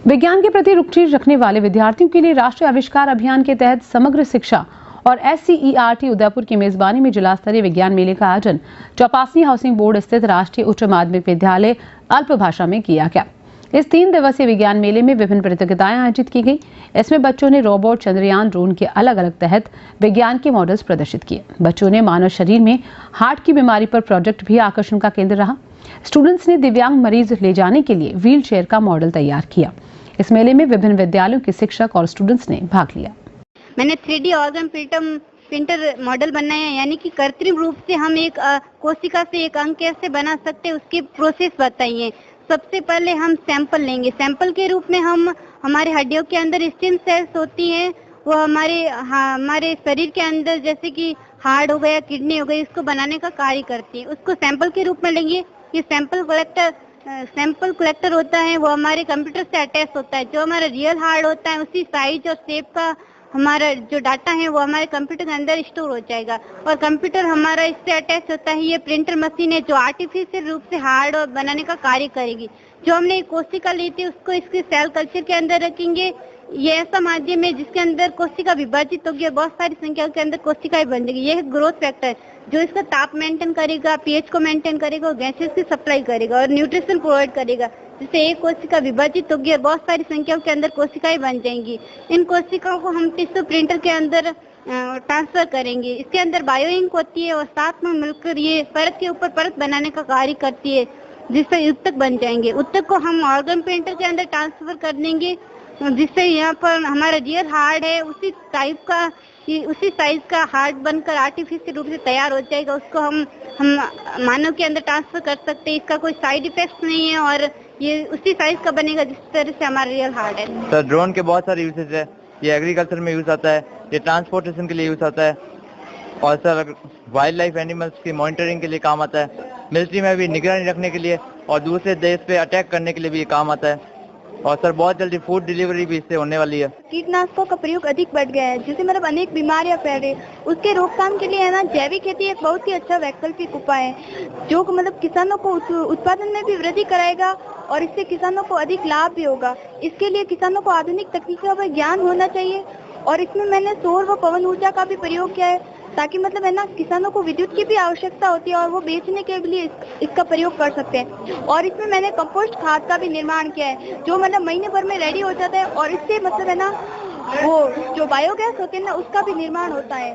विज्ञान के प्रति रुचि रखने वाले विद्यार्थियों के लिए राष्ट्रीय आविष्कार अभियान के तहत समग्र शिक्षा और SCERT उदयपुर की मेजबानी में जिला स्तरीय विज्ञान मेले का आयोजन चौपासनी हाउसिंग बोर्ड स्थित राष्ट्रीय उच्च माध्यमिक विद्यालय अल्पभाषा में किया गया। इस 3 दिवसीय विज्ञान मेले में विभिन्न प्रतियोगिताएं आयोजित की गई। इसमें बच्चों ने रोबोट, चंद्रयान, ड्रोन के अलग अलग तहत विज्ञान के मॉडल्स प्रदर्शित किए। बच्चों ने मानव शरीर में हार्ट की बीमारी पर प्रोजेक्ट भी आकर्षण का केंद्र रहा। स्टूडेंट्स ने दिव्यांग मरीज ले जाने के लिए व्हील चेयर का मॉडल तैयार किया। इस मेले में विभिन्न विद्यालयों के शिक्षक और स्टूडेंट्स ने भाग लिया। मैंने 3D ऑर्गन प्रिंटर मॉडल बनाया, यानी कि कृत्रिम रूप से हम एक कोशिका से एक अंग कैसे बना सकते हैं उसकी प्रोसेस बताइए। सबसे पहले हम सैंपल लेंगे। सैंपल के रूप में हम हमारे हड्डियों के अंदर स्टेम सेल्स होती हैं, वो हमारे शरीर के अंदर जैसे कि हार्ट हो गया, किडनी हो गई, इसको बनाने का कार्य करती है। उसको सैंपल के रूप में लेंगे। ये सैंपल कलेक्टर होता है, वो हमारे कंप्यूटर से अटैच होता है। जो हमारा रियल हार्ट होता है उसी साइज और शेप का हमारा जो डाटा है वो हमारे कंप्यूटर के अंदर स्टोर हो जाएगा और कंप्यूटर हमारा इससे अटैच होता है। ये प्रिंटर मशीन है जो आर्टिफिशियल रूप से हार्ड और बनाने का कार्य करेगी। जो हमने कोशिका ली थी उसको इसके सेल कल्चर के अंदर रखेंगे। ये ऐसा माध्यम है जिसके अंदर कोशिका विभाजित होगी और बहुत सारी संख्या के अंदर कोशिकाएं बन जाएगी। यह ग्रोथ फैक्टर है जो इसका ताप मेंटेन करेगा, पीएच को मेंटेन करेगा और गैसेस की सप्लाई करेगा और न्यूट्रिशन प्रोवाइड करेगा, जिससे एक कोशिका विभाजित होगी और बहुत सारी संख्याओं के अंदर कोशिकाएं बन जाएंगी। इन कोशिकाओं को हम टिश्यू प्रिंटर के अंदर ट्रांसफर करेंगे। इसके अंदर बायो इंक होती है और साथ में मिलकर ये परत के ऊपर परत बनाने का कार्य करती है, जिससे उत्तक बन जाएंगे। उत्तक को हम ऑर्गन प्रिंटर के अंदर ट्रांसफर कर देंगे, जिससे यहाँ पर हमारा रियल हार्ट है उसी साइज का हार्ट बनकर आर्टिफिशियल रूप से तैयार हो जाएगा। उसको हम मानव के अंदर ट्रांसफर कर सकते हैं। इसका कोई साइड इफेक्ट नहीं है और ये उसी साइज का बनेगा जिस तरह से हमारा रियल हार्ट है। सर, ड्रोन के बहुत सारे यूसेज है। ये एग्रीकल्चर में यूज आता है, ये ट्रांसपोर्टेशन के लिए यूज आता है और सर वाइल्ड लाइफ एनिमल्स की मॉनिटरिंग के लिए काम आता है। मिलिट्री में भी निगरानी रखने के लिए और दूसरे देश पे अटैक करने के लिए भी ये काम आता है। और सर बहुत जल्दी फूड डिलीवरी भी इससे होने वाली है। कीटनाशकों का प्रयोग अधिक बढ़ गया है, जिससे मतलब अनेक बीमारियां फैल रही है। उसके रोकथाम के लिए है ना, जैविक खेती एक बहुत ही अच्छा वैकल्पिक उपाय है जो मतलब किसानों को उत्पादन में भी वृद्धि कराएगा और इससे किसानों को अधिक लाभ भी होगा। इसके लिए किसानों को आधुनिक तकनीकों पर ज्ञान होना चाहिए और इसमें मैंने सौर व पवन ऊर्जा का भी प्रयोग किया है, ताकि मतलब है ना किसानों को विद्युत की भी आवश्यकता होती है और वो बेचने के लिए इसका प्रयोग कर सकते हैं। और इसमें मैंने कंपोस्ट खाद का भी निर्माण किया है जो मतलब महीने भर में रेडी हो जाता है और इससे मतलब है ना वो जो बायोगैस होते हैं ना उसका भी निर्माण होता है।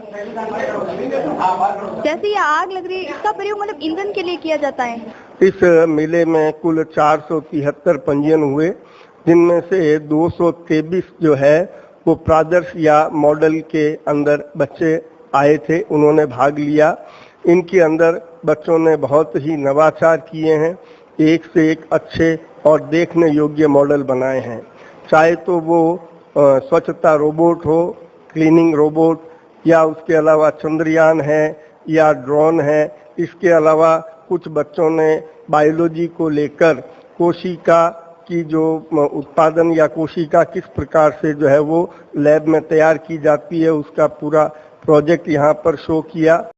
जैसे ये आग लग रही है, इसका प्रयोग मतलब ईंधन के लिए किया जाता है। इस मेले में कुल 473 पंजीयन हुए, जिनमें से 223 जो है वो प्रादर्श या मॉडल के अंदर बच्चे आए थे, उन्होंने भाग लिया। इनके अंदर बच्चों ने बहुत ही नवाचार किए हैं, एक से एक अच्छे और देखने योग्य मॉडल बनाए हैं। चाहे तो वो स्वच्छता रोबोट हो, क्लीनिंग रोबोट, या उसके अलावा चंद्रयान है या ड्रोन है। इसके अलावा कुछ बच्चों ने बायोलॉजी को लेकर कोशिका की जो उत्पादन या कोशिका किस प्रकार से जो है वो लैब में तैयार की जाती है उसका पूरा प्रोजेक्ट यहाँ पर शो किया।